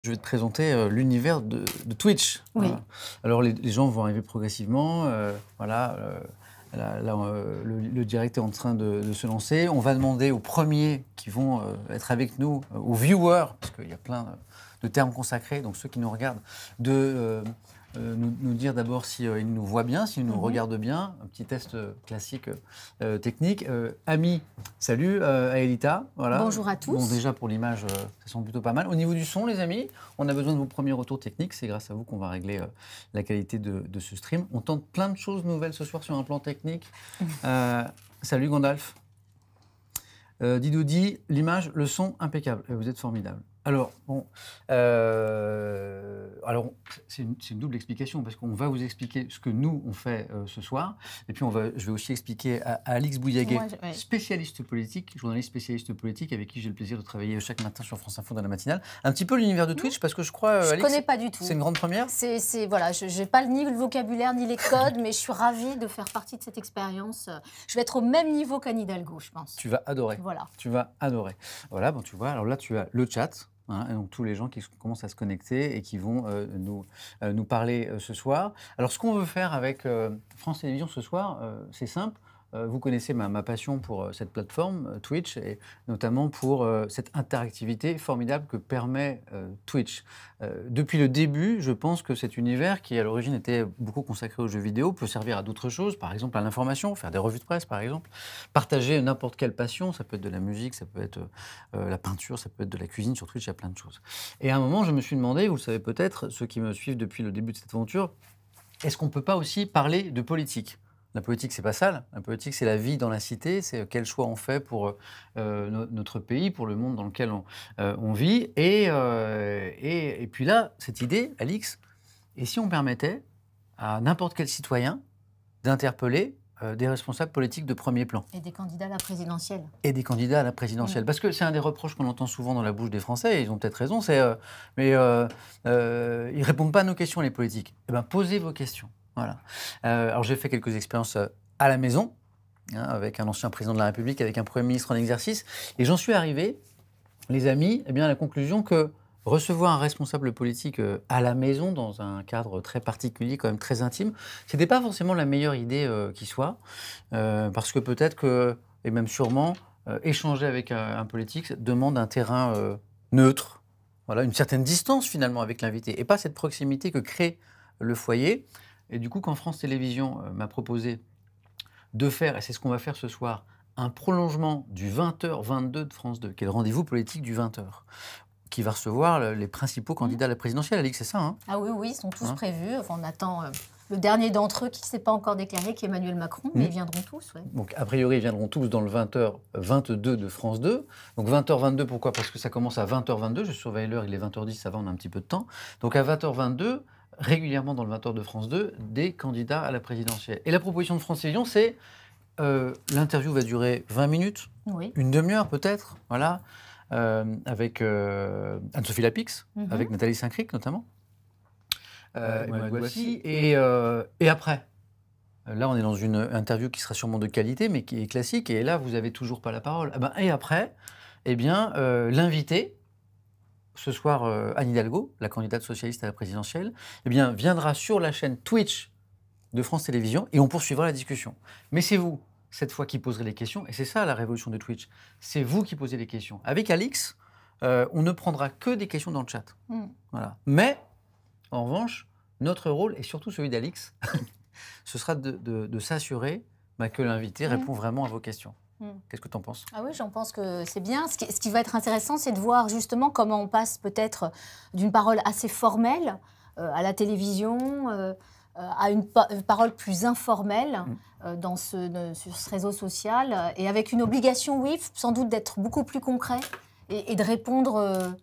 Je vais te présenter l'univers de Twitch. Oui. Voilà. Alors, les gens vont arriver progressivement. Voilà, le direct est en train de se lancer. On va demander aux premiers qui vont être avec nous, aux viewers, parce qu'il y a plein de termes consacrés, donc ceux qui nous regardent, de nous dire d'abord s'ils nous voient bien, s'ils nous regardent bien. Un petit test classique technique. Ami, salut, Aelita. Voilà. Bonjour à tous. Bon, déjà pour l'image, ça sent plutôt pas mal. Au niveau du son, les amis, on a besoin de vos premiers retours techniques. C'est grâce à vous qu'on va régler la qualité de ce stream. On tente plein de choses nouvelles ce soir sur un plan technique. Salut Gandalf. Didoudi, l'image, le son, impeccable. Vous êtes formidable. Alors, bon, c'est une double explication parce qu'on va vous expliquer ce que nous, on fait ce soir. Et puis, je vais aussi expliquer à Alix Bouillaguet, spécialiste politique, journaliste spécialiste politique, avec qui j'ai le plaisir de travailler chaque matin sur France Info dans la matinale, un petit peu l'univers de Twitch parce que je crois, Alix, je ne connais pas du tout. C'est une grande première. Voilà, je n'ai pas ni le vocabulaire ni les codes, mais je suis ravie de faire partie de cette expérience. Je vais être au même niveau qu'Anne Hidalgo, je pense. Tu vas adorer. Voilà. Tu vas adorer. Voilà, bon, tu vois, alors là, tu as le chat. Et donc tous les gens qui commencent à se connecter et qui vont nous parler ce soir. Alors ce qu'on veut faire avec France Télévisions ce soir, c'est simple. Vous connaissez ma passion pour cette plateforme Twitch et notamment pour cette interactivité formidable que permet Twitch. Depuis le début, je pense que cet univers qui à l'origine était beaucoup consacré aux jeux vidéo peut servir à d'autres choses, par exemple à l'information, faire des revues de presse par exemple, partager n'importe quelle passion, ça peut être de la musique, ça peut être la peinture, ça peut être de la cuisine, sur Twitch il y a plein de choses. Et à un moment je me suis demandé, vous le savez peut-être, ceux qui me suivent depuis le début de cette aventure, est-ce qu'on ne peut pas aussi parler de politique ? La politique, c'est pas sale. La politique, c'est la vie dans la cité, c'est quel choix on fait pour notre pays, pour le monde dans lequel on vit. Et puis là, cette idée, Alix, et si on permettait à n'importe quel citoyen d'interpeller des responsables politiques de premier plan. Et des candidats à la présidentielle. Et des candidats à la présidentielle. Parce que c'est un des reproches qu'on entend souvent dans la bouche des Français, et ils ont peut-être raison, c'est ils ne répondent pas à nos questions, les politiques. Eh bien, posez vos questions. Voilà. Alors j'ai fait quelques expériences à la maison, avec un ancien président de la République, avec un Premier ministre en exercice, et j'en suis arrivé, les amis, à la conclusion que recevoir un responsable politique à la maison, dans un cadre très particulier, quand même très intime, ce n'était pas forcément la meilleure idée qui soit, parce que peut-être que, et même sûrement, échanger avec un politique demande un terrain neutre, voilà, une certaine distance finalement avec l'invité, et pas cette proximité que crée le foyer. Et du coup, quand France Télévisions m'a proposé de faire, et c'est ce qu'on va faire ce soir, un prolongement du 20h22 de France 2, qui est le rendez-vous politique du 20h, qui va recevoir les principaux candidats à la présidentielle. Alix, c'est ça, hein ? Ah oui, ils sont tous prévus. Enfin, on attend le dernier d'entre eux qui ne s'est pas encore déclaré, qui est Emmanuel Macron, mais ils viendront tous. Ouais. Donc, a priori, ils viendront tous dans le 20h22 de France 2. Donc, 20h22, pourquoi ? Parce que ça commence à 20h22. Je surveille l'heure, il est 20h10, ça va, on a un petit peu de temps. Donc, à 20h22, régulièrement dans le 20h de France 2, des candidats à la présidentielle. Et la proposition de France Télévisions, c'est l'interview va durer 20 minutes, une demi-heure peut-être, voilà, avec Anne-Sophie Lapix, avec Nathalie Saint-Cric notamment, et après. Là, on est dans une interview qui sera sûrement de qualité, mais qui est classique, et là, vous n'avez toujours pas la parole. Et après, l'invité, ce soir, Anne Hidalgo, la candidate socialiste à la présidentielle, viendra sur la chaîne Twitch de France Télévisions et on poursuivra la discussion. Mais c'est vous, cette fois, qui poserez les questions, et c'est ça la révolution de Twitch. C'est vous qui posez les questions. Avec Alix, on ne prendra que des questions dans le chat. Voilà. Mais, en revanche, notre rôle, et surtout celui d'Alix, ce sera de s'assurer que l'invité répond vraiment à vos questions. Qu'est-ce que tu en penses ? Ah oui, j'en pense que c'est bien. Ce qui va être intéressant, c'est de voir justement comment on passe peut-être d'une parole assez formelle à la télévision, à une parole plus informelle sur ce réseau social, et avec une obligation, oui, sans doute d'être beaucoup plus concret et de répondre,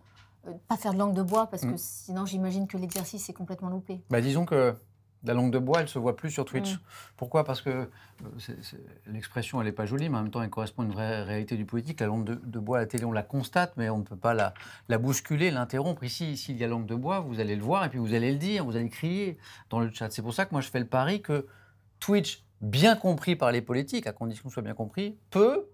pas faire de langue de bois, parce que sinon j'imagine que l'exercice est complètement loupé. Disons que la langue de bois, elle ne se voit plus sur Twitch. Pourquoi ? Parce que l'expression, elle n'est pas jolie, mais en même temps, elle correspond à une vraie réalité du politique. La langue de bois à la télé, on la constate, mais on ne peut pas la bousculer, l'interrompre. Ici, s'il y a langue de bois, vous allez le voir et puis vous allez le dire, vous allez crier dans le chat. C'est pour ça que moi, je fais le pari que Twitch, bien compris par les politiques, à condition que ce soit bien compris, peut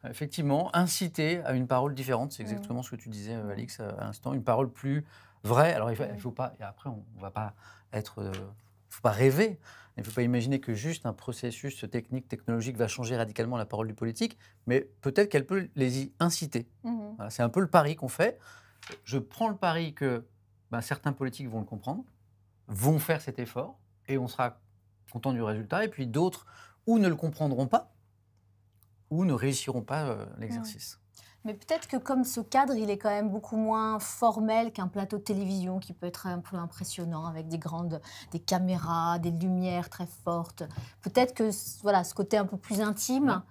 effectivement inciter à une parole différente. C'est exactement ce que tu disais, Alix, à l'instant. Une parole plus vrai. Alors, il faut pas, et après, on ne va pas être... il ne faut pas rêver. Il ne faut pas imaginer que juste un processus technique, technologique va changer radicalement la parole du politique, mais peut-être qu'elle peut les y inciter. Voilà, c'est un peu le pari qu'on fait. Je prends le pari que certains politiques vont le comprendre, vont faire cet effort, et on sera content du résultat, et puis d'autres ou ne le comprendront pas, ou ne réussiront pas l'exercice. Mais peut-être que comme ce cadre, il est quand même beaucoup moins formel qu'un plateau de télévision qui peut être un peu impressionnant avec des caméras, des lumières très fortes. Peut-être que voilà, ce côté un peu plus intime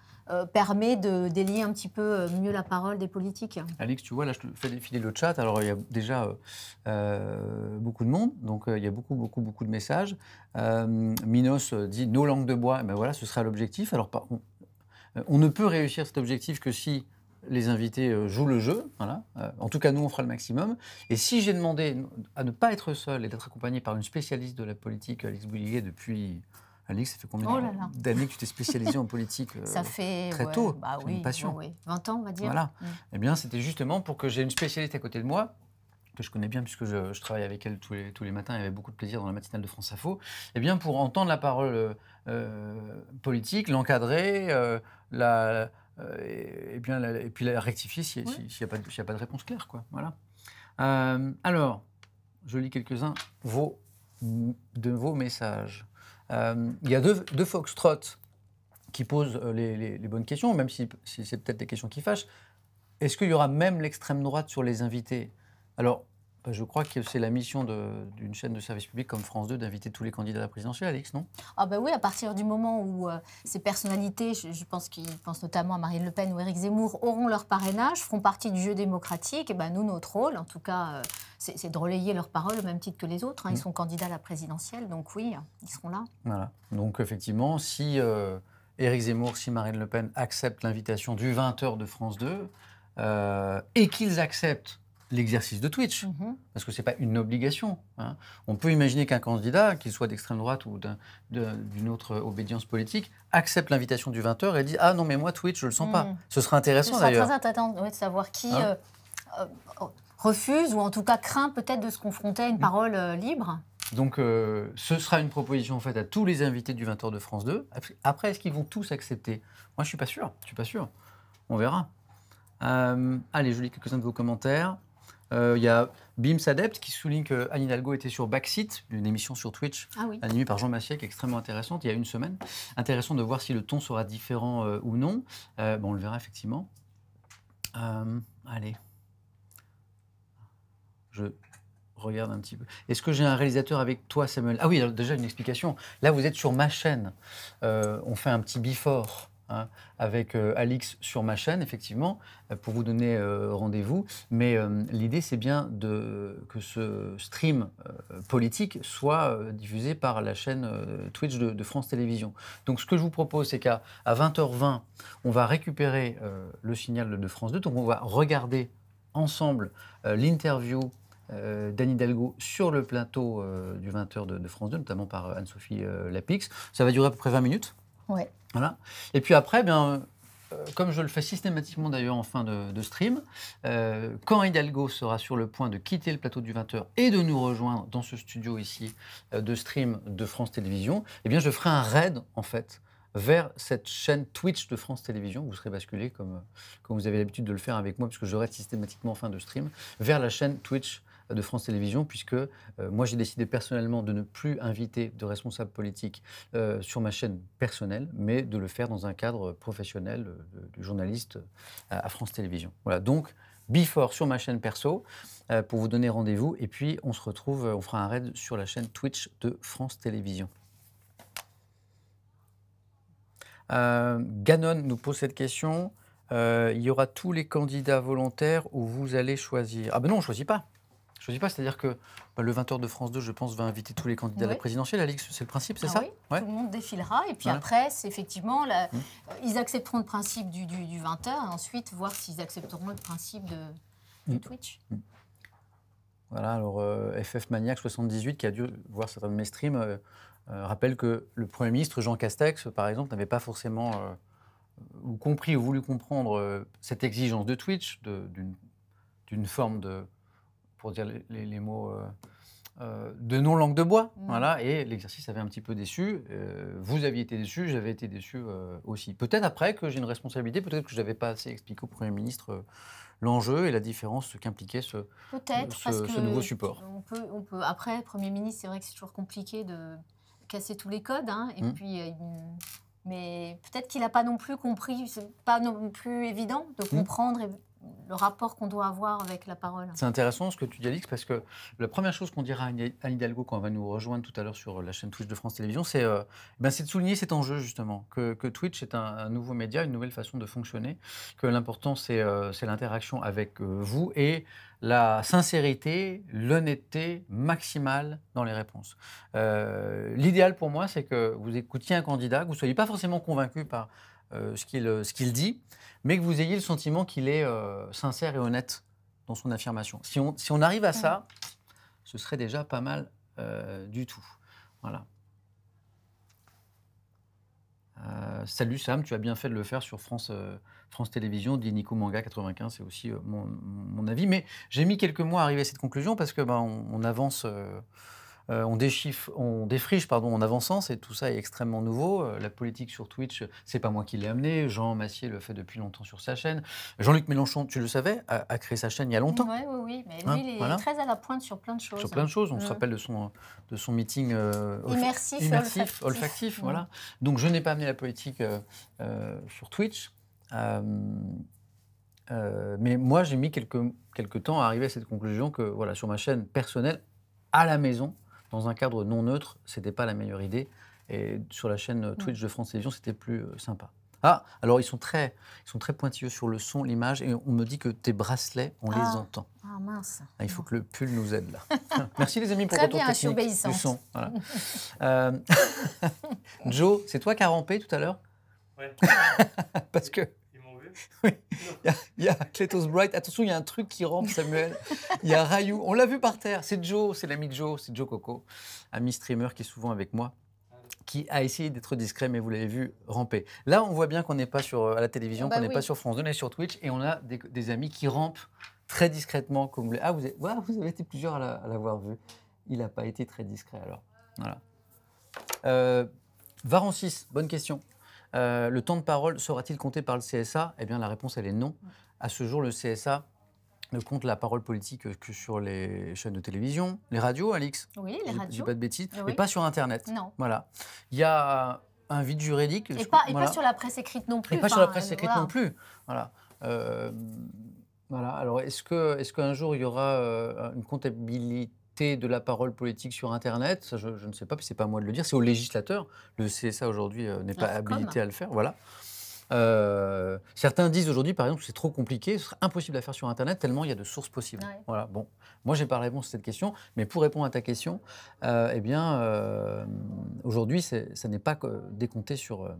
permet de délier un petit peu mieux la parole des politiques. Alix, tu vois, là, je te fais défiler le chat. Alors, il y a déjà beaucoup de monde, donc il y a beaucoup de messages. Minos dit « nos langues de bois », ben voilà, ce sera l'objectif. Alors, on ne peut réussir cet objectif que si les invités jouent le jeu. Voilà. En tout cas, nous, on fera le maximum. Et si j'ai demandé à ne pas être seul et d'être accompagné par une spécialiste de la politique, Alix Bouillet, depuis... Alix, ça fait combien d'années que tu t'es spécialisée en politique Ça fait très tôt. Oui, une passion. Oui. 20 ans, on va dire. Voilà. Eh bien, c'était justement pour que j'ai une spécialiste à côté de moi, que je connais bien puisque je travaille avec elle tous les matins, il y avait beaucoup de plaisir dans la matinale de France Info, eh bien pour entendre la parole politique, l'encadrer, et puis la rectifier s'il n'y a pas de réponse claire, quoi. Voilà. Alors, je lis quelques-uns de vos messages. Il y a deux foxtrots qui posent les bonnes questions, même si c'est peut-être des questions qui fâchent. Est-ce qu'il y aura même l'extrême droite sur les invités ? Alors, je crois que c'est la mission d'une chaîne de service public comme France 2 d'inviter tous les candidats à la présidentielle, Alix, non ? Ah ben oui, à partir du moment où ces personnalités, je pense qu'ils pensent notamment à Marine Le Pen ou Éric Zemmour, auront leur parrainage, feront partie du jeu démocratique, et ben nous, notre rôle, en tout cas, c'est de relayer leur parole au même titre que les autres. Ils sont candidats à la présidentielle, donc oui, ils seront là. Voilà. Donc effectivement, si Éric Zemmour, si Marine Le Pen acceptent l'invitation du 20h de France 2, et qu'ils acceptent l'exercice de Twitch, parce que ce n'est pas une obligation. Hein. On peut imaginer qu'un candidat, qu'il soit d'extrême droite ou d'une autre obédience politique, accepte l'invitation du 20h et dit « Ah non, mais moi, Twitch, je ne le sens pas ». Ce sera intéressant d'ailleurs. Ce sera très intéressant de savoir qui refuse ou en tout cas craint peut-être de se confronter à une parole libre. Donc, ce sera une proposition faite à tous les invités du 20h de France 2. Après, est-ce qu'ils vont tous accepter ? Moi, je ne suis pas sûr. On verra. Allez, je lis quelques-uns de vos commentaires. Il y a Bims Adept qui souligne qu'Anne Hidalgo était sur Backseat, une émission sur Twitch animée par Jean Massiec, extrêmement intéressante, il y a une semaine. Intéressant de voir si le ton sera différent ou non. On le verra effectivement. Allez. Je regarde un petit peu. Est-ce que j'ai un réalisateur avec toi, Samuel ? Ah oui, alors déjà une explication. Là, vous êtes sur ma chaîne. On fait un petit before. Avec Alix sur ma chaîne, effectivement, pour vous donner rendez-vous. Mais l'idée, c'est bien que ce stream politique soit diffusé par la chaîne Twitch de France Télévisions. Donc, ce que je vous propose, c'est qu'à 20h20, on va récupérer le signal de France 2. Donc, on va regarder ensemble l'interview d'Anne Hidalgo sur le plateau du 20h de France 2, notamment par Anne-Sophie Lapix. Ça va durer à peu près 20 minutes. Ouais. Voilà. Et puis après, comme je le fais systématiquement d'ailleurs en fin de stream, quand Hidalgo sera sur le point de quitter le plateau du 20h et de nous rejoindre dans ce studio ici de stream de France Télévisions, eh bien je ferai un raid en fait vers cette chaîne Twitch de France Télévisions. Vous serez basculé comme vous avez l'habitude de le faire avec moi, puisque je raid systématiquement en fin de stream, vers la chaîne Twitch de France Télévisions, puisque moi j'ai décidé personnellement de ne plus inviter de responsables politiques sur ma chaîne personnelle, mais de le faire dans un cadre professionnel de journaliste à France Télévisions. Voilà, donc before sur ma chaîne perso, pour vous donner rendez-vous, et puis on se retrouve, on fera un raid sur la chaîne Twitch de France Télévisions. Ganon nous pose cette question. Il y aura tous les candidats volontaires où vous allez choisir. Ah ben non, on ne choisit pas. Je ne choisis pas, c'est-à-dire que le 20h de France 2, je pense, va inviter tous les candidats à la présidentielle. Alix, c'est le principe, c'est ça ? Oui, tout le monde défilera. Et puis après, c'est effectivement, ils accepteront le principe du 20h et ensuite voir s'ils accepteront le principe du Twitch. Voilà, alors FF Maniac 78, qui a dû voir certains de mes streams, rappelle que le Premier ministre Jean Castex, par exemple, n'avait pas forcément compris ou voulu comprendre cette exigence de Twitch, d'une forme pour dire les mots de non-langue de bois. Mm. Voilà, et l'exercice avait un petit peu déçu. Vous aviez été déçu, j'avais été déçu aussi. Peut-être après que j'ai une responsabilité, peut-être que je n'avais pas assez expliqué au Premier ministre l'enjeu et la différence qu'impliquait ce nouveau support. On peut, après, Premier ministre, c'est vrai que c'est toujours compliqué de casser tous les codes. Hein, et puis, mais peut-être qu'il n'a pas non plus compris, c'est pas non plus évident de comprendre le rapport qu'on doit avoir avec la parole. C'est intéressant ce que tu dis, Alix, parce que la première chose qu'on dira à Anne Hidalgo quand on va nous rejoindre tout à l'heure sur la chaîne Twitch de France Télévisions, c'est de souligner cet enjeu, justement, que Twitch est un nouveau média, une nouvelle façon de fonctionner, que l'important, c'est l'interaction avec vous et la sincérité, l'honnêteté maximale dans les réponses. L'idéal pour moi, c'est que vous écoutiez un candidat, que vous ne soyez pas forcément convaincu par ce qu'il dit, mais que vous ayez le sentiment qu'il est sincère et honnête dans son affirmation. Si on arrive à ça, ce serait déjà pas mal du tout. Voilà. Salut Sam, tu as bien fait de le faire sur France Télévisions, dit Nico Manga 95, c'est aussi mon avis. Mais j'ai mis quelques mois à arriver à cette conclusion parce que on avance... on défriche en avançant, tout ça est extrêmement nouveau. La politique sur Twitch, c'est pas moi qui l'ai amené. Jean Massier le fait depuis longtemps sur sa chaîne. Jean-Luc Mélenchon, tu le savais, a créé sa chaîne il y a longtemps. Oui. Mais lui, il est très à la pointe sur plein de choses. Sur plein de choses. On se rappelle de son meeting immersif, olfactif. Voilà. Donc je n'ai pas amené la politique sur Twitch. Mais moi, j'ai mis quelques temps à arriver à cette conclusion que voilà, sur ma chaîne personnelle, à la maison, dans un cadre non neutre, c'était pas la meilleure idée. Et sur la chaîne Twitch de France Télévisions, c'était plus sympa. Ah, alors ils sont très pointilleux sur le son, l'image, et on me dit que tes bracelets, on les entend. Ah mince. Ah, il faut que le pull nous aide là. Merci les amis pour très retour bien, technique du son. Voilà. Joe, c'est toi qui as rampé tout à l'heure? Ouais. Parce que... Oui, il y a Cletos Bright. Attention, il y a un truc qui rampe, Samuel. Il y a Rayou. On l'a vu par terre. C'est Joe, c'est l'ami de Joe, c'est Joe Coco, ami streamer qui est souvent avec moi, qui a essayé d'être discret, mais vous l'avez vu ramper. Là, on voit bien qu'on n'est pas à la télévision, qu'on n'est pas sur France 2, on est sur Twitch, et on a des amis qui rampent très discrètement. Comme vous avez été plusieurs à l'avoir vu. Il n'a pas été très discret alors. Voilà. Varancis, bonne question. Le temps de parole sera-t-il compté par le CSA? Eh bien, la réponse, elle est non. À ce jour, le CSA ne compte la parole politique que sur les chaînes de télévision, les radios, Alix. Oui, les radios. Je dis pas de bêtises, oui. mais pas sur Internet. Non. Voilà. Il y a un vide juridique. Et pas sur la presse écrite non plus. Et pas sur la presse écrite non plus. Voilà. Voilà. Alors, est-ce qu'un jour, il y aura une comptabilité de la parole politique sur Internet? Ça, je ne sais pas, puis c'est pas à moi de le dire, c'est au législateur. Le CSA aujourd'hui n'est pas habilité à le faire. Voilà. Certains disent aujourd'hui, par exemple, que c'est trop compliqué, ce serait impossible à faire sur Internet tellement il y a de sources possibles. Ouais. Voilà. Bon, moi, j'ai pas la réponse à cette question, mais pour répondre à ta question, aujourd'hui, ça n'est pas décompté sur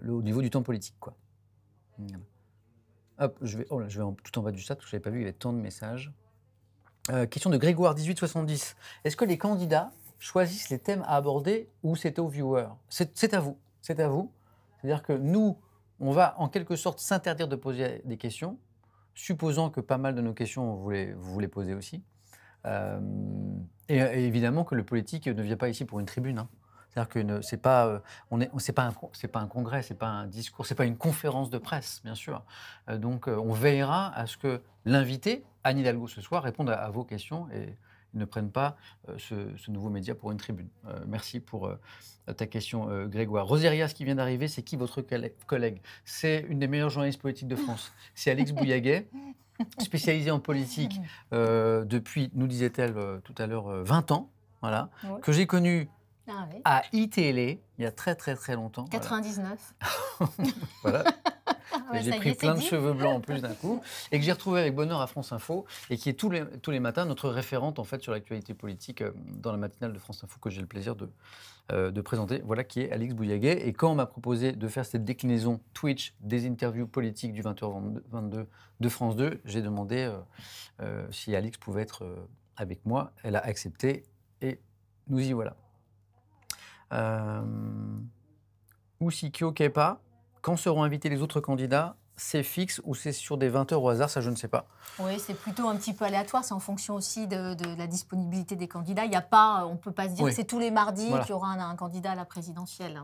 au niveau du temps politique, quoi. Hop, je vais tout en bas du chat parce que je n'avais pas vu, il y avait tant de messages. Question de Grégoire 1870. Est-ce que les candidats choisissent les thèmes à aborder ou c'est aux viewers? C'est à vous. C'est à vous. C'est-à-dire que nous, on va en quelque sorte s'interdire de poser des questions, supposant que pas mal de nos questions, vous les posez aussi. Et évidemment que le politique ne vient pas ici pour une tribune. Hein. C'est-à-dire que c'est pas un congrès, c'est pas un discours, c'est pas une conférence de presse, bien sûr. Donc, on veillera à ce que l'invité, Anne Hidalgo ce soir, réponde à vos questions et ne prenne pas ce nouveau média pour une tribune. Merci pour ta question, Grégoire. Rosérias qui vient d'arriver, c'est qui votre collègue? C'est une des meilleures journalistes politiques de France. C'est Alix Bouillaguet, spécialisée en politique depuis, nous disait-elle tout à l'heure, 20 ans, voilà, que j'ai connue à iTélé, il y a très très très longtemps. 99. Voilà. J'ai pris plein de cheveux blancs en plus d'un coup, et que j'ai retrouvé avec bonheur à France Info, et qui est tous les matins notre référente en fait sur l'actualité politique dans la matinale de France Info que j'ai le plaisir de présenter. Voilà qui est Alix Bouillaguet. Et quand on m'a proposé de faire cette déclinaison Twitch des interviews politiques du 20h22 de France 2, j'ai demandé si Alix pouvait être avec moi. Elle a accepté, et nous y voilà. Ou si Kyo Kepa, quand seront invités les autres candidats? c'est fixe ou c'est sur des 20 heures au hasard, ça je ne sais pas. Oui, c'est plutôt un petit peu aléatoire, c'est en fonction aussi de la disponibilité des candidats. Il y a pas, on ne peut pas se dire Oui. que c'est tous les mardis Voilà. qu'il y aura un candidat à la présidentielle.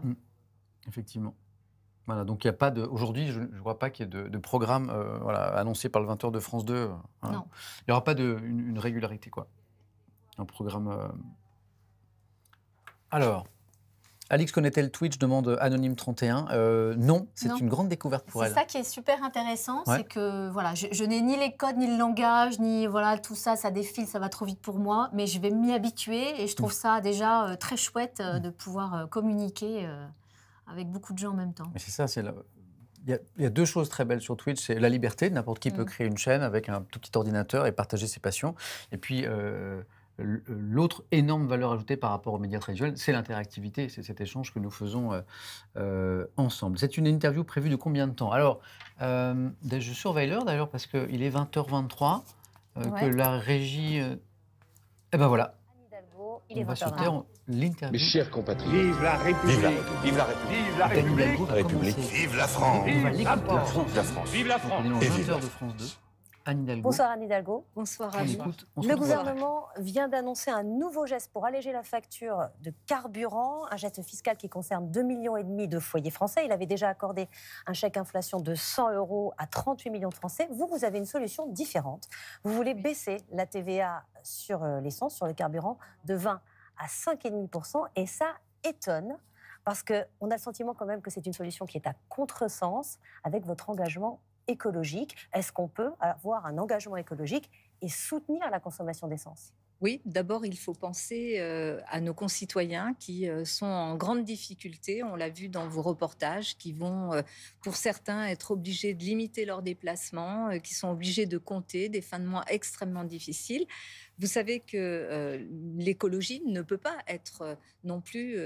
Effectivement. Voilà, donc il y a pas de. Aujourd'hui, je ne vois pas qu'il y ait de programme voilà, annoncé par le 20h de France 2. Voilà. Non. Il n'y aura pas une régularité, quoi. Un programme. Alors, Alix connaît-elle Twitch demande Anonyme31. Non, c'est Non. une grande découverte pour elle. C'est ça qui est super intéressant, Ouais. c'est que voilà, je n'ai ni les codes, ni le langage, ni voilà, tout ça, ça défile, ça va trop vite pour moi, mais je vais m'y habituer et je trouve ça déjà très chouette de pouvoir communiquer avec beaucoup de gens en même temps. Mais c'est ça, il y a deux choses très belles sur Twitch, c'est la liberté, n'importe qui peut créer une chaîne avec un tout petit ordinateur et partager ses passions. Et puis l'autre énorme valeur ajoutée par rapport aux médias traditionnels, c'est l'interactivité, c'est cet échange que nous faisons ensemble. C'est une interview prévue de combien de temps? Alors, je surveille l'heure d'ailleurs parce qu'il est 20h23, que la régie... Eh ben voilà, Il est on va 20h20. sauter l'interview. Mes chers compatriotes, Vive la République. vive la République, Vive la d'Anne République. Hidalgo va République. commencer. Vive la France. On va Vive l'écouter. la France. la France. Vive la Donc, France. on est dans Et vive 20h de France 2. Anne Hidalgo. Bonsoir Anne Hidalgo. Bonsoir On Annie. écoute, on se Le retrouve après. gouvernement vient d'annoncer un nouveau geste pour alléger la facture de carburant, un geste fiscal qui concerne 2,5 millions de foyers français. Il avait déjà accordé un chèque inflation de 100 € à 38 millions de Français. Vous avez une solution différente. Vous voulez baisser la TVA sur l'essence, sur le carburant, de 20 à 5,5%. Et ça étonne, parce qu'on a le sentiment quand même que c'est une solution qui est à contresens avec votre engagement écologique. Est-ce qu'on peut avoir un engagement écologique et soutenir la consommation d'essence? Oui, d'abord, il faut penser à nos concitoyens qui sont en grande difficulté. On l'a vu dans vos reportages, qui vont, pour certains, être obligés de limiter leurs déplacements, qui sont obligés de compter des fins de mois extrêmement difficiles. Vous savez que l'écologie ne peut pas être non plus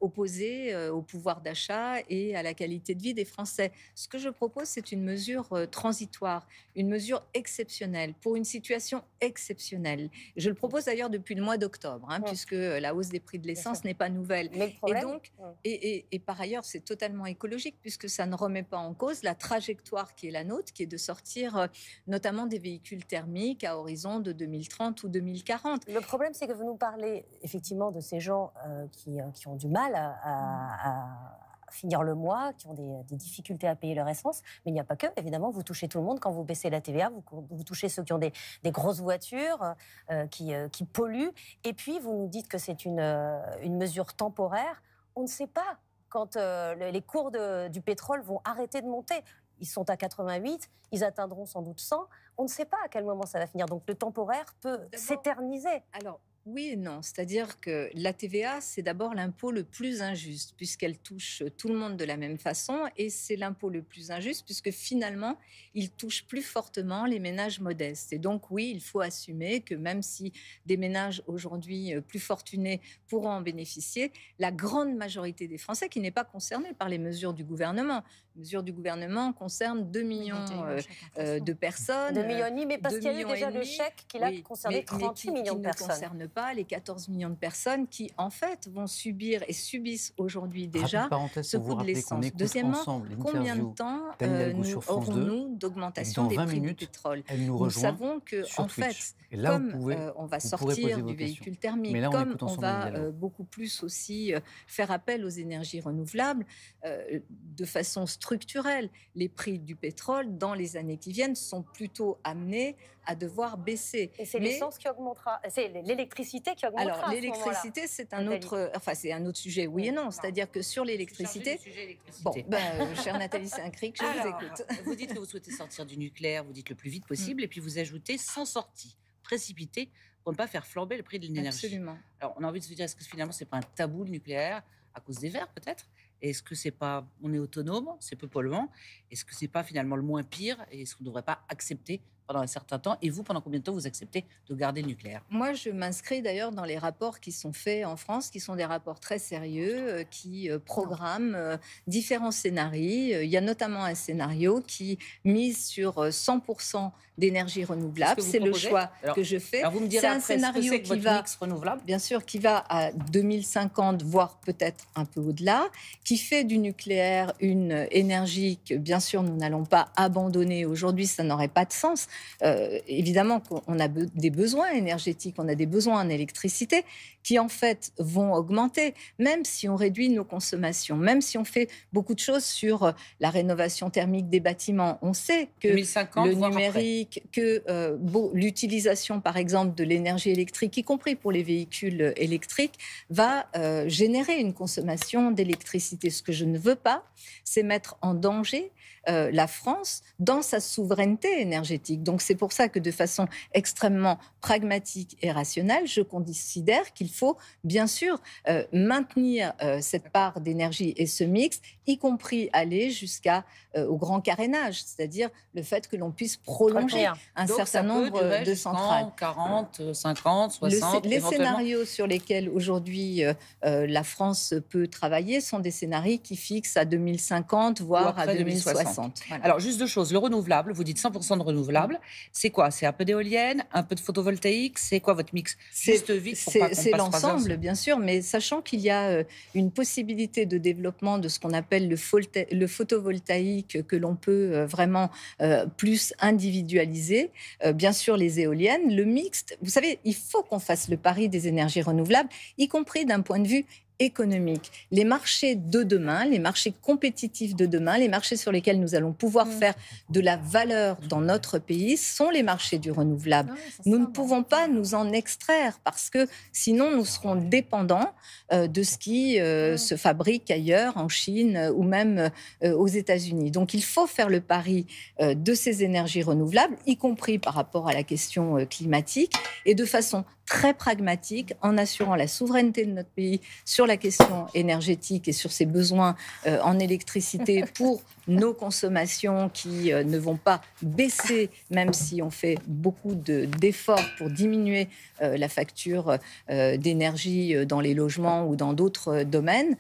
opposée au pouvoir d'achat et à la qualité de vie des Français. Ce que je propose, c'est une mesure transitoire, une mesure exceptionnelle, pour une situation exceptionnelle. Je le propose d'ailleurs depuis le mois d'octobre, puisque la hausse des prix de l'essence n'est pas nouvelle. Mais le problème, Et donc, et par ailleurs, c'est totalement écologique, puisque ça ne remet pas en cause la trajectoire qui est la nôtre, qui est de sortir notamment des véhicules thermiques à horizon de 2030 ou 2040. le problème, c'est que vous nous parlez effectivement de ces gens qui ont du mal à finir le mois, qui ont des difficultés à payer leur essence. Mais il n'y a pas que, évidemment, vous touchez tout le monde. Quand vous baissez la TVA, vous touchez ceux qui ont des grosses voitures, qui polluent. Et puis, vous nous dites que c'est une mesure temporaire. On ne sait pas quand les cours du pétrole vont arrêter de monter. Ils sont à 88, ils atteindront sans doute 100. On ne sait pas à quel moment ça va finir. Donc le temporaire peut s'éterniser. Alors, oui et non. C'est-à-dire que la TVA, c'est d'abord l'impôt le plus injuste, puisqu'elle touche tout le monde de la même façon. Et c'est l'impôt le plus injuste, puisque finalement, il touche plus fortement les ménages modestes. Et donc, oui, il faut assumer que même si des ménages aujourd'hui plus fortunés pourront en bénéficier, la grande majorité des Français, qui n'est pas concernée par les mesures du gouvernement, les mesures du gouvernement concernent 2 millions de personnes. 2,5 millions, mais parce qu'il y a eu déjà le chèque qui a concerné 38 millions de personnes. Ne concerne pas les 14 millions de personnes qui, en fait, vont subir et subissent aujourd'hui déjà ce coût de l'essence. Deuxièmement, combien de temps aurons-nous d'augmentation des prix du pétrole? Nous savons que, en fait, comme on va sortir du véhicule thermique, comme on va beaucoup plus aussi faire appel aux énergies renouvelables, de façon structurelle, les prix du pétrole, dans les années qui viennent, sont plutôt amenés à devoir baisser. Et c'est l'essence qui augmentera, c'est l'électricité qui augmentera. Alors, l'électricité, c'est un autre, c'est un autre sujet, oui et non. C'est-à-dire que sur l'électricité, chère Nathalie Saint-Cric, je vous écoute. Vous dites que vous souhaitez sortir du nucléaire, vous dites le plus vite possible, et puis vous ajoutez sans sortie précipitée pour ne pas faire flamber le prix de l'énergie. Absolument. Alors, on a envie de se dire, est-ce que finalement, c'est pas un tabou, le nucléaire, à cause des Verts, peut-être? Est-ce que c'est pas, on est autonome, c'est peu polluant? Est-ce que c'est pas finalement le moins pire? Et est-ce qu'on ne devrait pas accepter pendant un certain temps. Et vous, pendant combien de temps vous acceptez de garder le nucléaire? Moi, je m'inscris d'ailleurs dans les rapports qui sont faits en France, qui sont des rapports très sérieux, qui programment différents scénarios. Il y a notamment un scénario qui mise sur 100% d'énergie renouvelable. C'est le choix que je fais. Alors vous me direz c'est un après, scénario qui va mix renouvelable, bien sûr, qui va à 2050, voire peut-être un peu au-delà, qui fait du nucléaire une énergie que, bien sûr, nous n'allons pas abandonner. Aujourd'hui, ça n'aurait pas de sens. Évidemment qu'on a des besoins énergétiques, on a des besoins en électricité qui, en fait, vont augmenter, même si on réduit nos consommations, même si on fait beaucoup de choses sur la rénovation thermique des bâtiments. On sait que 2050, le numérique, que l'utilisation, par exemple, de l'énergie électrique, y compris pour les véhicules électriques, va générer une consommation d'électricité. Ce que je ne veux pas, c'est mettre en danger la France dans sa souveraineté énergétique. Donc c'est pour ça que de façon extrêmement pragmatique et rationnelle, je considère qu'il faut bien sûr maintenir cette part d'énergie et ce mix, y compris aller jusqu'à au grand carénage, c'est-à-dire le fait que l'on puisse prolonger un donc, certain nombre de centrales. 40, 50, 60, les scénarios sur lesquels aujourd'hui la France peut travailler sont des scénarios qui fixent à 2050, voire à 2060. Voilà. Alors, juste deux choses. Le renouvelable, vous dites 100% de renouvelable. C'est quoi? C'est un peu d'éolienne, un peu de photovoltaïque? C'est quoi votre mix? C'est l'ensemble, bien sûr, mais sachant qu'il y a une possibilité de développement de ce qu'on appelle le photovoltaïque que l'on peut vraiment plus individualiser. Bien sûr, les éoliennes, le mixte. Vous savez, il faut qu'on fasse le pari des énergies renouvelables, y compris d'un point de vue économique. Les marchés de demain, les marchés compétitifs de demain, les marchés sur lesquels nous allons pouvoir faire de la valeur dans notre pays sont les marchés du renouvelable. Nous ne pouvons pas nous en extraire parce que sinon nous serons dépendants de ce qui se fabrique ailleurs, en Chine ou même aux États-Unis. Donc il faut faire le pari de ces énergies renouvelables, y compris par rapport à la question climatique, et de façon très pragmatique, en assurant la souveraineté de notre pays sur la question énergétique et sur ses besoins en électricité pour nos consommations qui ne vont pas baisser, même si on fait beaucoup d'efforts pour diminuer la facture d'énergie dans les logements ou dans d'autres domaines.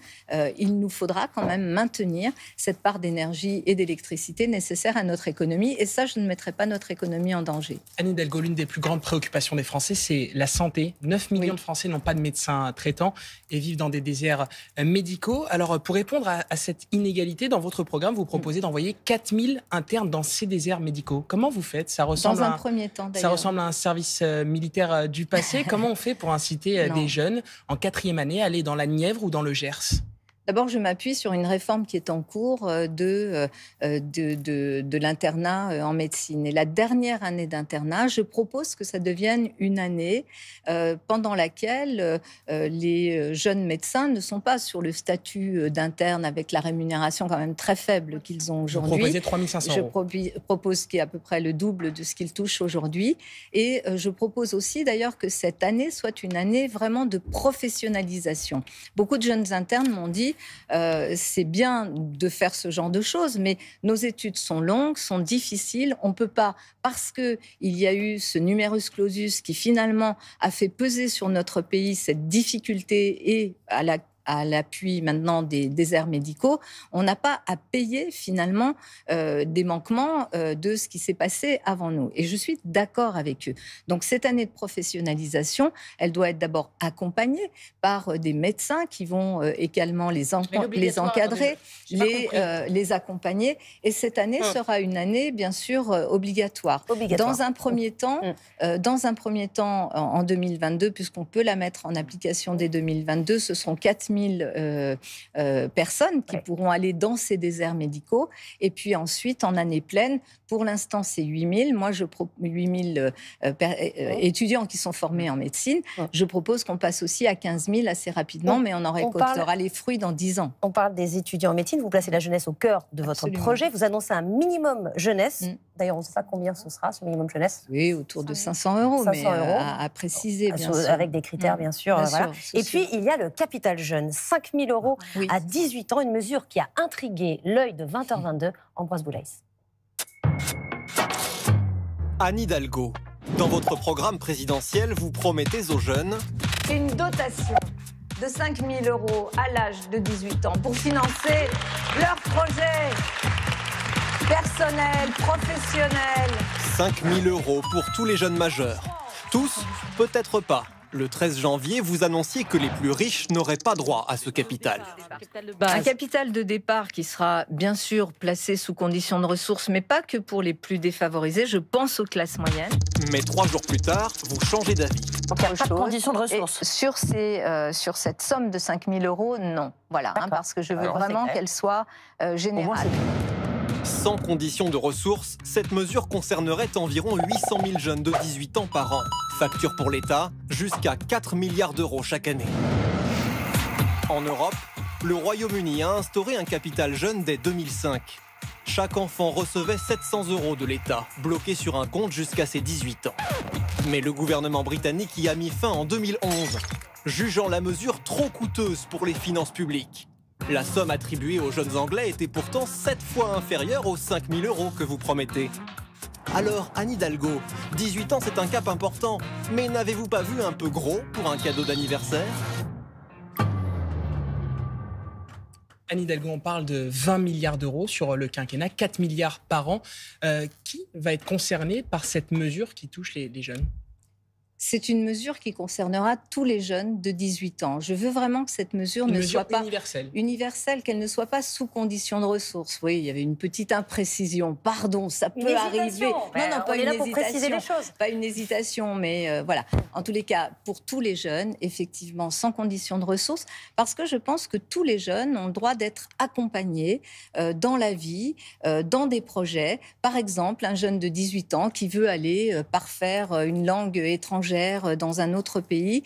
Il nous faudra quand même maintenir cette part d'énergie et d'électricité nécessaire à notre économie. Et ça, je ne mettrai pas notre économie en danger. Anne Hidalgo, l'une des plus grandes préoccupations des Français, c'est la santé. 9 millions de Français n'ont pas de médecin traitant et vivent dans des déserts médicaux. Alors, pour répondre à cette inégalité, dans votre programme, vous proposez d'envoyer 4000 internes dans ces déserts médicaux. Comment vous faites? Ça ressemble dans un premier temps, d'ailleurs. Ça ressemble à un service militaire du passé. Comment on fait pour inciter des jeunes en 4e année à aller dans la Nièvre ou dans le Gers? D'abord, je m'appuie sur une réforme qui est en cours de l'internat en médecine. Et la dernière année d'internat, je propose que ça devienne une année pendant laquelle les jeunes médecins ne sont pas sur le statut d'interne avec la rémunération quand même très faible qu'ils ont aujourd'hui. Vous proposez 3 500 €. Je propose qui est à peu près le double de ce qu'ils touchent aujourd'hui. Et je propose aussi d'ailleurs que cette année soit une année vraiment de professionnalisation. Beaucoup de jeunes internes m'ont dit c'est bien de faire ce genre de choses, mais nos études sont longues, sont difficiles. On ne peut pas, parce qu'il y a eu ce numerus clausus qui finalement a fait peser sur notre pays cette difficulté et à l'appui maintenant des déserts médicaux, on n'a pas à payer finalement des manquements de ce qui s'est passé avant nous. Et je suis d'accord avec eux. Donc cette année de professionnalisation, elle doit être d'abord accompagnée par des médecins qui vont également les encadrer, les accompagner. Et cette année sera une année bien sûr obligatoire. Dans un premier temps, en 2022, puisqu'on peut la mettre en application dès 2022, ce seront 4000 personnes qui pourront aller dans ces déserts médicaux. Et puis ensuite, en année pleine, pour l'instant, c'est 8000. Moi, 8000 étudiants qui sont formés en médecine. Je propose qu'on passe aussi à 15 000 assez rapidement, mais on en récoltera les fruits dans 10 ans. On parle des étudiants en médecine. Vous placez la jeunesse au cœur de votre projet. Vous annoncez un minimum jeunesse. D'ailleurs, on ne sait pas combien ce sera, ce minimum jeunesse. Oui, autour de 500 €, mais à préciser, bien sûr. Avec des critères, bien sûr. Bien voilà. sûr, et puis, il y a le capital jeune, 5 000 € à 18 ans, une mesure qui a intrigué l'œil de 20h22, Ambroise Boulaïs. Anne Hidalgo, dans votre programme présidentiel, vous promettez aux jeunes une dotation de 5 000 € à l'âge de 18 ans pour financer leurs projets personnels, professionnels. 5 000 € pour tous les jeunes majeurs. Tous, peut-être pas. Le 13 janvier, vous annonciez que les plus riches n'auraient pas droit à ce capital. Un capital de départ qui sera bien sûr placé sous condition de ressources, mais pas que pour les plus défavorisés. Je pense aux classes moyennes. Mais 3 jours plus tard, vous changez d'avis. Donc il n'y a pas de condition de ressources. Et sur cette somme de 5 000 €, non. Voilà, parce que je veux vraiment qu'elle soit générale. Sans condition de ressources, cette mesure concernerait environ 800 000 jeunes de 18 ans par an. Facture pour l'État, jusqu'à 4 milliards d'euros chaque année. En Europe, le Royaume-Uni a instauré un capital jeune dès 2005. Chaque enfant recevait 700 € de l'État, bloqué sur un compte jusqu'à ses 18 ans. Mais le gouvernement britannique y a mis fin en 2011, jugeant la mesure trop coûteuse pour les finances publiques. La somme attribuée aux jeunes Anglais était pourtant 7 fois inférieure aux 5 000 € que vous promettez. Alors, Anne Hidalgo, 18 ans c'est un cap important, mais n'avez-vous pas vu un peu gros pour un cadeau d'anniversaire ? Anne Hidalgo, on parle de 20 milliards d'euros sur le quinquennat, 4 milliards par an. Qui va être concerné par cette mesure qui touche les jeunes ? C'est une mesure qui concernera tous les jeunes de 18 ans. Je veux vraiment que cette mesure ne soit pas universelle, qu'elle ne soit pas sous condition de ressources. Oui, il y avait une petite imprécision. Pardon, ça peut arriver. Non, pas une hésitation. Pas une hésitation, mais voilà. En tous les cas, pour tous les jeunes, effectivement, sans condition de ressources, parce que je pense que tous les jeunes ont le droit d'être accompagnés dans la vie, dans des projets. Par exemple, un jeune de 18 ans qui veut aller parfaire une langue étrangère dans un autre pays,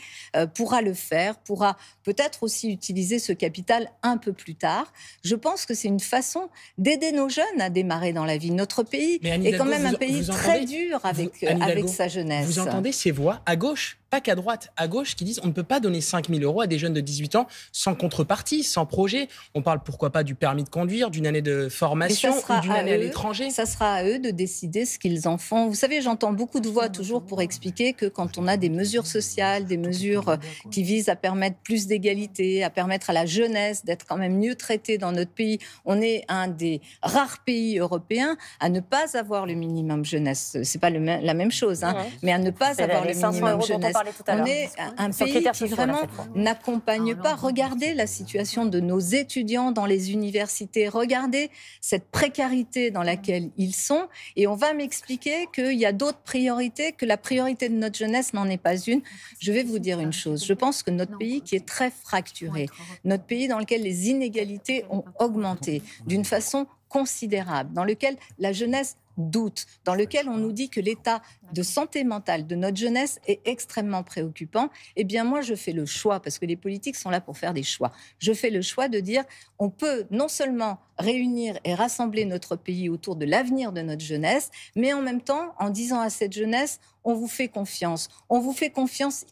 pourra le faire, pourra peut-être aussi utiliser ce capital un peu plus tard. Je pense que c'est une façon d'aider nos jeunes à démarrer dans la vie. Notre pays est quand même un pays très dur avec sa jeunesse. Vous entendez ces voix à gauche, pas qu'à droite, à gauche, qui disent on ne peut pas donner 5 000 € à des jeunes de 18 ans sans contrepartie, sans projet. On parle pourquoi pas du permis de conduire, d'une année de formation ou d'une année à l'étranger. Ça sera à eux de décider ce qu'ils en font. Vous savez, j'entends beaucoup de voix toujours pour expliquer que quand on a des mesures sociales, des mesures qui visent à permettre plus d'égalité, à permettre à la jeunesse d'être quand même mieux traitée dans notre pays, on est un des rares pays européens à ne pas avoir le minimum jeunesse. C'est pas la même chose, mais à ne pas avoir le minimum jeunesse. On est un pays qui vraiment n'accompagne pas. Regardez la situation de nos étudiants dans les universités. Regardez cette précarité dans laquelle ils sont. Et on va m'expliquer qu'il y a d'autres priorités, que la priorité de notre jeunesse n'en est pas une. Je vais vous dire une chose. Je pense que notre pays qui est très fracturé, notre pays dans lequel les inégalités ont augmenté d'une façon considérable, dans lequel la jeunesse doute, dans lequel on nous dit que l'état de santé mentale de notre jeunesse est extrêmement préoccupant, eh bien moi je fais le choix, parce que les politiques sont là pour faire des choix, je fais le choix de dire on peut non seulement réunir et rassembler notre pays autour de l'avenir de notre jeunesse, mais en même temps en disant à cette jeunesse on vous fait confiance,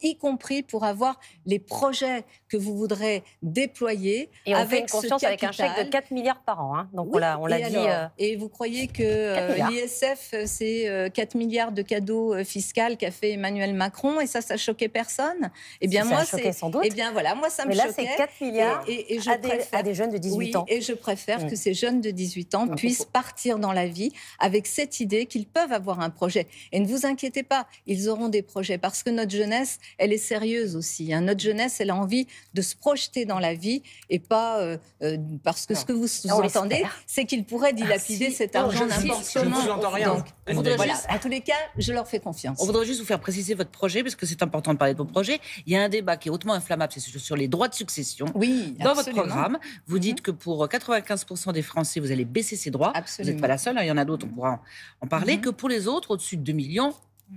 y compris pour avoir les projets que vous voudrez déployer. Et on avec fait une confiance avec un chèque de 4 milliards par an. Donc oui, on l'a dit. Et vous croyez que l'ISF, c'est 4 milliards de cadeaux fiscaux qu'a fait Emmanuel Macron et ça choquait personne? Eh bien, moi, ça sans doute. Eh bien, voilà, moi, ça me choquait. Mais là, c'est 4 milliards et je à des jeunes de 18 ans. Et je préfère que ces jeunes de 18 ans puissent partir dans la vie avec cette idée qu'ils peuvent avoir un projet. Et ne vous inquiétez pas, ils auront des projets parce que notre jeunesse, elle est sérieuse aussi. Notre jeunesse, elle a envie de se projeter dans la vie et pas parce que ce que vous entendez, c'est qu'ils pourraient dilapider cet argent n'importe comment. Je ne vous entends rien. Donc, voilà. En tous les cas, je leur fais confiance. On voudrait juste vous faire préciser votre projet, parce que c'est important de parler de vos projets. Il y a un débat qui est hautement inflammable, c'est sur les droits de succession. Oui, dans votre programme, vous dites que pour 95% des Français, vous allez baisser ces droits. Absolument. Vous n'êtes pas la seule, il y en a d'autres, on pourra en parler. Que pour les autres, au-dessus de 2 millions,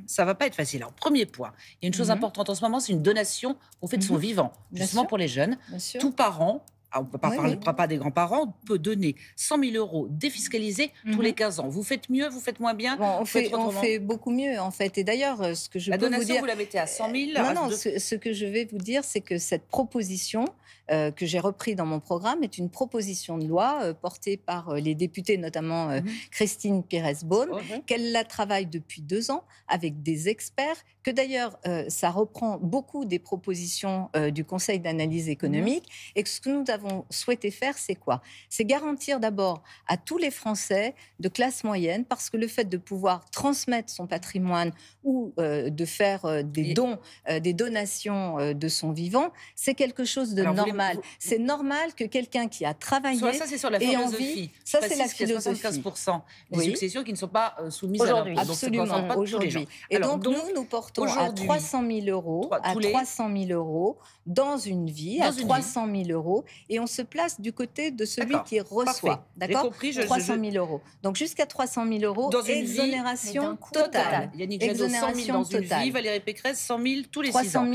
ça va pas être facile. Alors, premier point, il y a une chose importante en ce moment, c'est une donation qu'on fait de son vivant, justement pour les jeunes. Tout parent on ne peut pas parler pas des grands-parents, on peut donner 100 000 euros défiscalisés tous les 15 ans. Vous faites mieux, vous faites moins bien? On fait beaucoup mieux, en fait. Et d'ailleurs, ce que je peux vous dire... La donation, vous la mettez à 100 000? Non, ce que je vais vous dire, c'est que cette proposition que j'ai reprise dans mon programme est une proposition de loi portée par les députés, notamment Christine Pires-Beaune, qu'elle la travaille depuis 2 ans avec des experts, que d'ailleurs, ça reprend beaucoup des propositions du Conseil d'analyse économique. Et ce que nous avons souhaité faire, c'est quoi? C'est garantir d'abord à tous les Français de classe moyenne, parce que le fait de pouvoir transmettre son patrimoine ou de faire des dons, des donations de son vivant, c'est quelque chose de normal. C'est normal que quelqu'un qui a travaillé ça, c'est sur la philosophie. Ça, c'est la philosophie. 75% des successions qui ne sont pas soumises aujourd'hui. À l'impôt. Absolument, aujourd'hui. Et donc, nous portons à 300 000 euros, dans une vie, à 300 000 euros, et on se place du côté de celui qui reçoit. D'accord. 300 000 euros. Donc, jusqu'à 300 000 euros, exonération totale. Yannick Jadot, 100 000 dans une vie. Valérie Pécresse, 100 000 tous les 6 ans.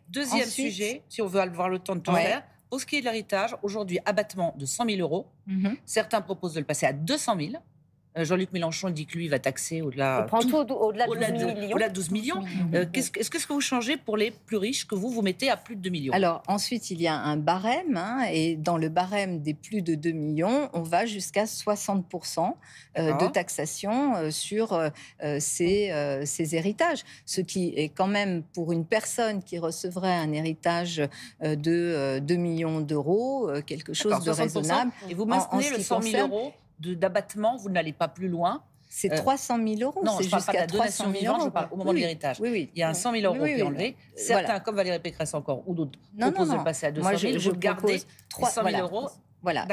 Deuxième sujet, si on veut avoir le temps de tout faire. Pour ce qui est de l'héritage, aujourd'hui, abattement de 100 000 euros. Certains proposent de le passer à 200 000. Jean-Luc Mélenchon dit que lui va taxer au-delà de 12 millions. Est-ce que vous changez pour les plus riches que vous mettez à plus de 2 millions? Alors ensuite, il y a un barème, et dans le barème des plus de 2 millions, on va jusqu'à 60% de taxation sur ces héritages. Ce qui est quand même, pour une personne qui recevrait un héritage de 2 millions d'euros, quelque chose de raisonnable. Et vous maintenez le 100 000 euros d'abattement, vous n'allez pas plus loin. C'est 300 000 euros. Non, je ne parle pas de la donation vivante, je parle au moment de l'héritage. Il y a un 100 000 euros qui est enlevé. Certains, comme Valérie Pécresse encore, ou d'autres, proposent de le passer à 200 000. Vous gardez 100 000 euros. Voilà,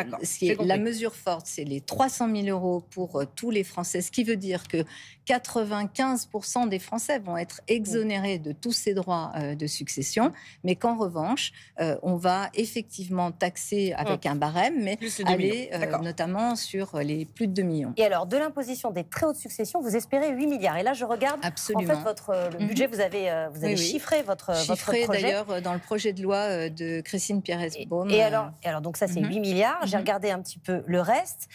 la mesure forte, c'est les 300 000 euros pour tous les Français, ce qui veut dire que 95% des Français vont être exonérés de tous ces droits de succession, mais qu'en revanche, on va effectivement taxer avec un barème, mais aller notamment sur les plus de 2 millions. Et alors, de l'imposition des très hautes successions, vous espérez 8 milliards. Et là, je regarde, absolument. En fait, le budget, vous avez chiffré votre projet. D'ailleurs dans le projet de loi de Christine Pires-Beaune. Et alors, donc ça, c'est 8 milliards. J'ai regardé un petit peu le reste.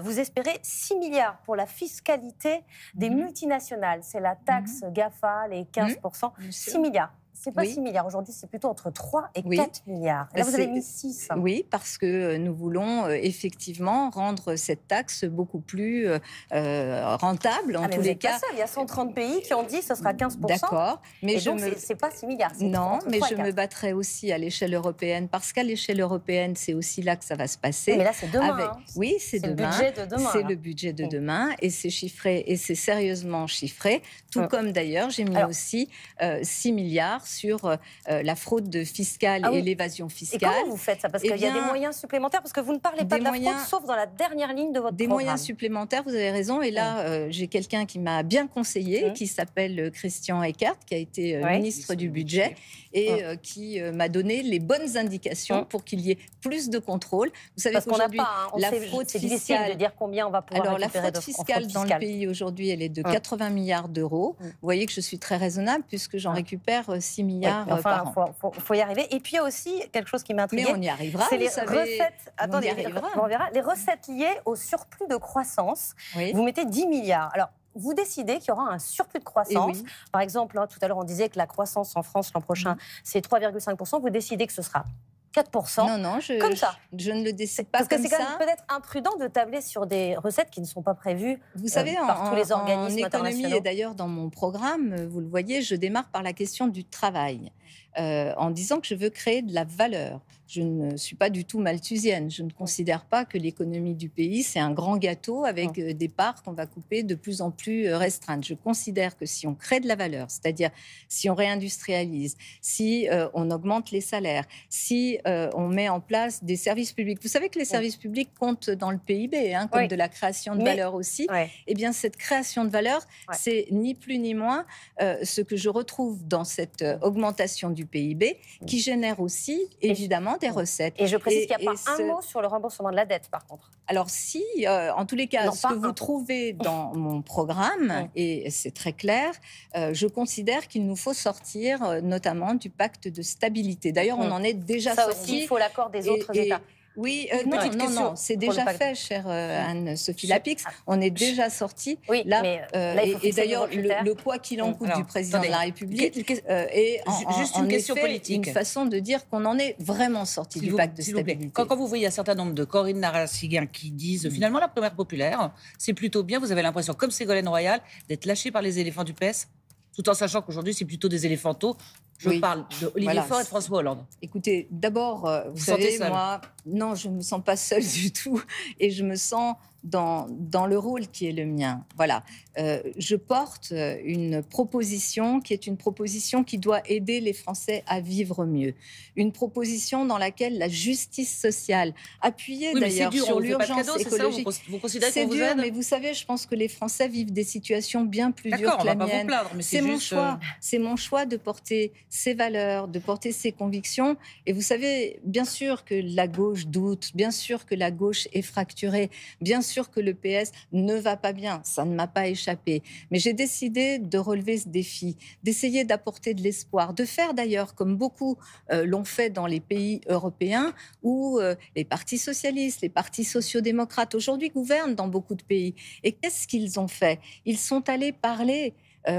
Vous espérez 6 milliards pour la fiscalité des multinationales. C'est la taxe GAFA, les 15%. 6 milliards. C'est pas 6 milliards. Aujourd'hui, c'est plutôt entre 3 et 4 milliards. Et là, vous avez mis 6. Oui, parce que nous voulons effectivement rendre cette taxe beaucoup plus rentable. En tous les cas, il y a 130 pays qui ont dit que ce sera 15%. D'accord. Mais c'est pas 6 milliards. Non, mais je me battrai aussi à l'échelle européenne, parce qu'à l'échelle européenne, c'est aussi là que ça va se passer. Mais là, c'est demain. Oui, c'est demain. Le budget de demain. C'est le budget de demain, et c'est chiffré, et c'est sérieusement chiffré. Tout comme d'ailleurs, j'ai mis aussi 6 milliards sur la fraude fiscale et l'évasion fiscale. Et comment vous faites ça? Parce qu'il y a des moyens supplémentaires, parce que vous ne parlez pas de la fraude, sauf dans la dernière ligne de votre programme. Des moyens supplémentaires, vous avez raison. Et là, j'ai quelqu'un qui m'a bien conseillé, qui s'appelle Christian Eckert, qui a été ministre du Budget, et qui m'a donné les bonnes indications pour qu'il y ait plus de contrôle. Vous savez qu'aujourd'hui, la fraude fiscale... C'est difficile de dire combien on va pouvoir récupérer. Alors, la fraude fiscale dans le pays aujourd'hui, elle est de 80 milliards d'euros. Vous voyez que je suis très raisonnable, puisque j'en récupère 6 milliards par an. Faut y arriver. Et puis, il y a aussi quelque chose qui m'intrigue. Mais on y arrivera, c'est les recettes. Attendez, on verra. Les recettes liées au surplus de croissance. Vous mettez 10 milliards. Alors, vous décidez qu'il y aura un surplus de croissance. Par exemple, tout à l'heure, on disait que la croissance en France l'an prochain, c'est 3,5%. Vous décidez que ce sera 4%. Non, comme ça. Je ne le décide pas comme ça. Parce que c'est quand même peut-être imprudent de tabler sur des recettes qui ne sont pas prévues. Vous savez, par tous les organismes en internationaux. économie, et d'ailleurs dans mon programme, vous le voyez, je démarre par la question du travail, en disant que je veux créer de la valeur. Je ne suis pas du tout malthusienne. Je ne considère pas que l'économie du pays, c'est un grand gâteau avec des parts qu'on va couper de plus en plus restreintes. Je considère que si on crée de la valeur, c'est-à-dire si on réindustrialise, si on augmente les salaires, si on met en place des services publics. Vous savez que les services publics comptent dans le PIB, comme de la création de valeur aussi. Eh bien, cette création de valeur, c'est ni plus ni moins ce que je retrouve dans cette augmentation du PIB qui génère aussi, évidemment, des recettes. Et je précise qu'il n'y a pas un mot sur le remboursement de la dette, par contre. Alors si, en tous les cas, ce que vous trouvez dans mon programme, et c'est très clair, je considère qu'il nous faut sortir notamment du pacte de stabilité. D'ailleurs, on en est déjà sorti. Ça aussi, il faut l'accord des autres États. Oui, non, c'est déjà fait, chère Anne-Sophie Lapix. On est déjà sorti. Oui, là, et d'ailleurs, le quoi qu'il en coûte du président de la République est juste une question politique. Une façon de dire qu'on en est vraiment sorti du pacte de stabilité. Quand vous voyez un certain nombre de Corinne Narassiguin qui disent finalement la primaire populaire, c'est plutôt bien, vous avez l'impression, comme Ségolène Royal, d'être lâché par les éléphants du PS, tout en sachant qu'aujourd'hui c'est plutôt des éléphantos. Je parle d'Olivier Faure et de François Hollande. Écoutez, d'abord, vous savez, moi, non, je ne me sens pas seule du tout. Et je me sens dans le rôle qui est le mien. Voilà. Je porte une proposition qui est une proposition qui doit aider les Français à vivre mieux. Une proposition dans laquelle la justice sociale, appuyée d'ailleurs sur l'urgence écologique, c'est dur, mais vous savez, je pense que les Français vivent des situations bien plus dures que la mienne. C'est mon choix. C'est mon choix de porter ses valeurs, de porter ses convictions. Et vous savez, bien sûr que la gauche doute, bien sûr que la gauche est fracturée, bien sûr que le PS ne va pas bien, ça ne m'a pas échappé. Mais j'ai décidé de relever ce défi, d'essayer d'apporter de l'espoir, de faire d'ailleurs comme beaucoup l'ont fait dans les pays européens où les partis socialistes, les partis sociodémocrates aujourd'hui gouvernent dans beaucoup de pays. Et qu'est-ce qu'ils ont fait? Ils sont allés parler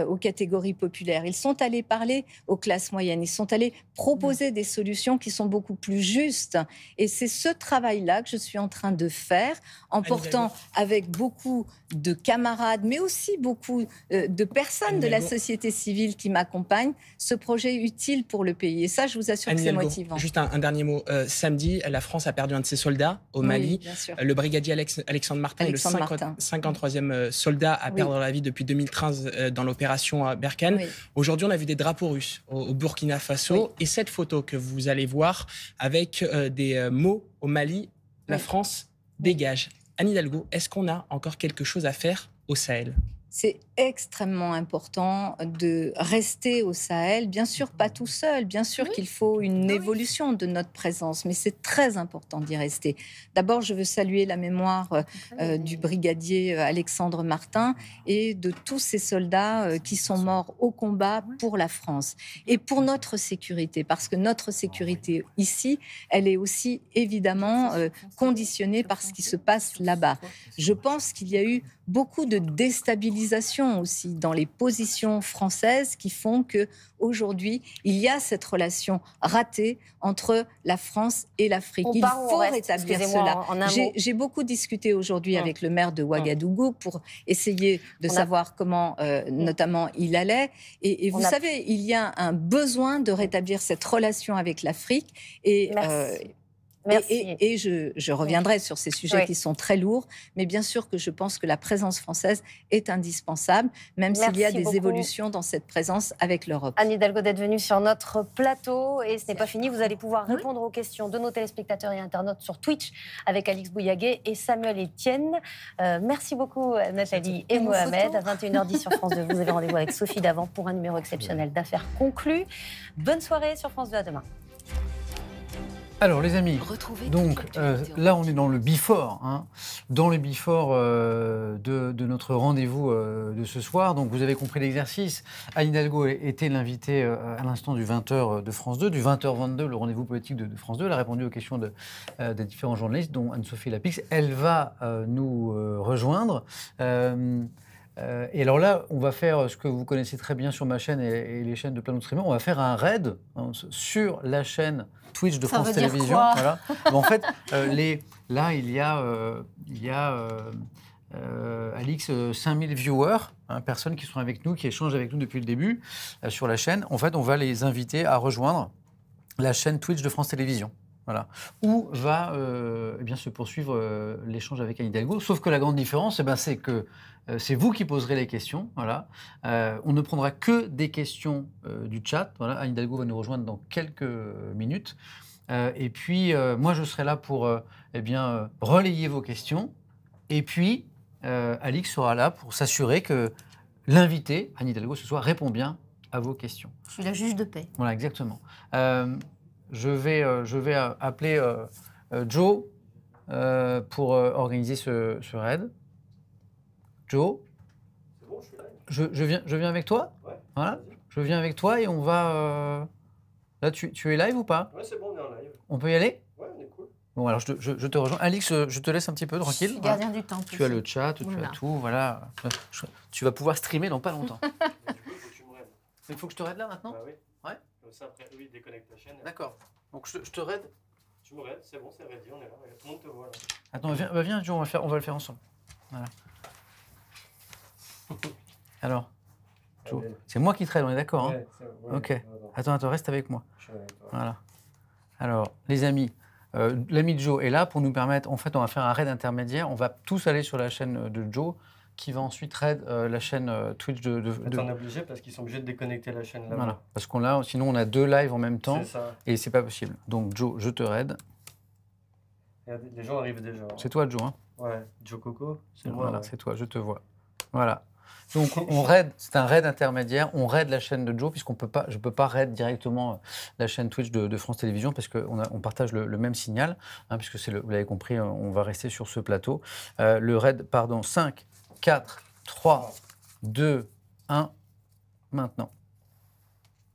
aux catégories populaires. Ils sont allés parler aux classes moyennes. Ils sont allés proposer des solutions qui sont beaucoup plus justes. Et c'est ce travail-là que je suis en train de faire en portant avec beaucoup de camarades, mais aussi beaucoup de personnes de la société civile qui m'accompagnent, ce projet utile pour le pays. Et ça, je vous assure que c'est motivant. Juste un dernier mot. Samedi, la France a perdu un de ses soldats au Mali. Le brigadier Alexandre Martin est le 53e soldat à perdre la vie depuis 2013 dans l'opération Berkane. Aujourd'hui, on a vu des drapeaux russes au Burkina Faso. Et cette photo que vous allez voir avec des mots au Mali, la France dégage. Anne Hidalgo, est-ce qu'on a encore quelque chose à faire au Sahel ? C'est extrêmement important de rester au Sahel. Bien sûr, pas tout seul. Bien sûr qu'il faut une évolution de notre présence, mais c'est très important d'y rester. D'abord, je veux saluer la mémoire du brigadier Alexandre Martin et de tous ces soldats qui sont morts au combat pour la France et pour notre sécurité, parce que notre sécurité ici, elle est aussi évidemment conditionnée par ce qui se passe là-bas. Je pense qu'il y a eu beaucoup de déstabilisation aussi dans les positions françaises qui font que aujourd'hui il y a cette relation ratée entre la France et l'Afrique. Il faut rétablir cela. J'ai beaucoup discuté aujourd'hui avec le maire de Ouagadougou pour essayer de savoir comment notamment il allait. Et vous savez, il y a un besoin de rétablir cette relation avec l'Afrique. Et Et je reviendrai sur ces sujets qui sont très lourds, mais bien sûr que je pense que la présence française est indispensable, même s'il y a des évolutions dans cette présence avec l'Europe. Anne Hidalgo d'être venue sur notre plateau, et ce n'est pas fini, vous allez pouvoir répondre aux questions de nos téléspectateurs et internautes sur Twitch avec Alix Bouillaguet et Samuel Etienne. Merci beaucoup Nathalie et Mohamed. À 21h10 sur France 2, vous avez rendez-vous avec Sophie Davant pour un numéro exceptionnel d'affaires conclues. Bonne soirée sur France 2, à demain. Alors les amis, donc là on est dans le before, dans le before de notre rendez-vous de ce soir. Donc vous avez compris l'exercice. Anne Hidalgo était l'invitée à l'instant du 20h de France 2, du 20h22, le rendez-vous politique de France 2. Elle a répondu aux questions des différents journalistes, dont Anne-Sophie Lapix. Elle va nous rejoindre. Et alors là, on va faire ce que vous connaissez très bien sur ma chaîne et les chaînes de plein d'autres streamers. On va faire un raid sur la chaîne Twitch de France Télévisions. Voilà. En fait, là, il y a Alix, 5000 viewers, personnes qui sont avec nous, qui échangent avec nous depuis le début sur la chaîne. En fait, on va les inviter à rejoindre la chaîne Twitch de France Télévisions. Voilà. Où va bien se poursuivre l'échange avec Anne Hidalgo. Sauf que la grande différence, c'est que c'est vous qui poserez les questions. Voilà. On ne prendra que des questions du chat. Voilà. Anne Hidalgo va nous rejoindre dans quelques minutes. Et puis, moi, je serai là pour relayer vos questions. Et puis, Alix sera là pour s'assurer que l'invité, Anne Hidalgo, ce soir, répond bien à vos questions. Je suis la juge de paix. Voilà, exactement. Je vais appeler Joe pour organiser ce raid. Joe, c'est bon, je suis là. Je viens avec toi. Ouais. Voilà. Je viens avec toi et on va. Là, tu es live ou pas? Ouais, c'est bon, on est en live. On peut y aller? Ouais, on est cool. Bon, alors je te rejoins. Alix, je te laisse un petit peu tranquille. Je suis gardien du temps. Tu as le chat, tu as tout, voilà. Tu vas pouvoir streamer dans pas longtemps. Il faut que je te raide là maintenant? Bah oui. Ouais. Comme ça, après, oui, déconnecte ta chaîne. D'accord. Donc je te raide. Tu me raides, c'est bon, c'est ready, on est là. Tout le monde te voit là. Attends, viens, Joe, on va le faire ensemble. Voilà. Alors, Joe, c'est moi qui te raide, on est d'accord, hein? Ouais, ok. Attends, reste avec moi. Je suis avec toi. Voilà. Alors, les amis, l'ami de Joe est là pour nous permettre, en fait, on va faire un raid intermédiaire. On va tous aller sur la chaîne de Joe, qui va ensuite raid la chaîne Twitch de... On est obligé parce qu'ils sont obligés de déconnecter la chaîne là. Voilà, parce sinon on a 2 lives en même temps. C'est ça. Et c'est pas possible. Donc Joe, je te raid. Les gens arrivent déjà. C'est toi, Joe, hein? Ouais, Joe Coco, c'est moi. Voilà, ouais. c'est toi, je te vois. Voilà. Donc on raid, c'est un raid intermédiaire. On raid la chaîne de Joe puisqu'on peut pas, je peux pas raid directement la chaîne Twitch de France Télévisions parce qu'on partage le même signal, hein, puisque vous l'avez compris, on va rester sur ce plateau. Le raid, pardon, 5, 4, 3, 2, 1, maintenant.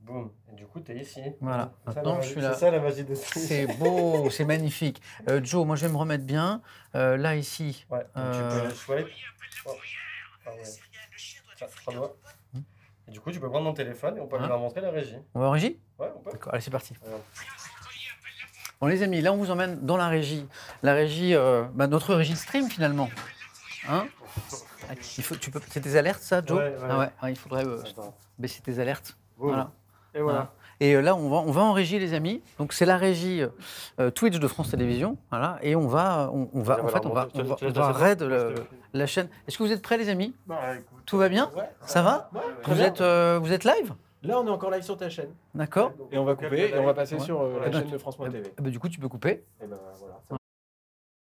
Boum. Et du coup, tu es ici. Voilà. C'est maintenant, je suis là. C'est ça la magie de Twitch. C'est beau, c'est magnifique. Joe, moi, je vais me remettre bien. Là, ici. Ouais. Donc, tu peux swipe. Oh. Ah ouais. Tiens, 3 doigts. Et du coup, tu peux prendre mon téléphone et on peut leur montrer la régie. On va en régie? Ouais, on peut. D'accord, allez, c'est parti. Regarde. Bon, les amis, là, on vous emmène dans la régie. La régie, notre régie de stream, finalement. Hein? C'est tes alertes, ça, Joe? Ouais. Ah ouais, il faudrait baisser tes alertes. Voilà. Et voilà. Et là, on va en régie, les amis. Donc, c'est la régie Twitch de France Télévisions. Voilà. Et on va raid la chaîne. Est-ce que vous êtes prêts, les amis? Tout va bien? Ça va? Vous êtes live? Là, on est encore live sur ta chaîne. D'accord. Et on va couper et on va passer sur la chaîne de France.tv. Du coup, tu peux couper. Et ben voilà.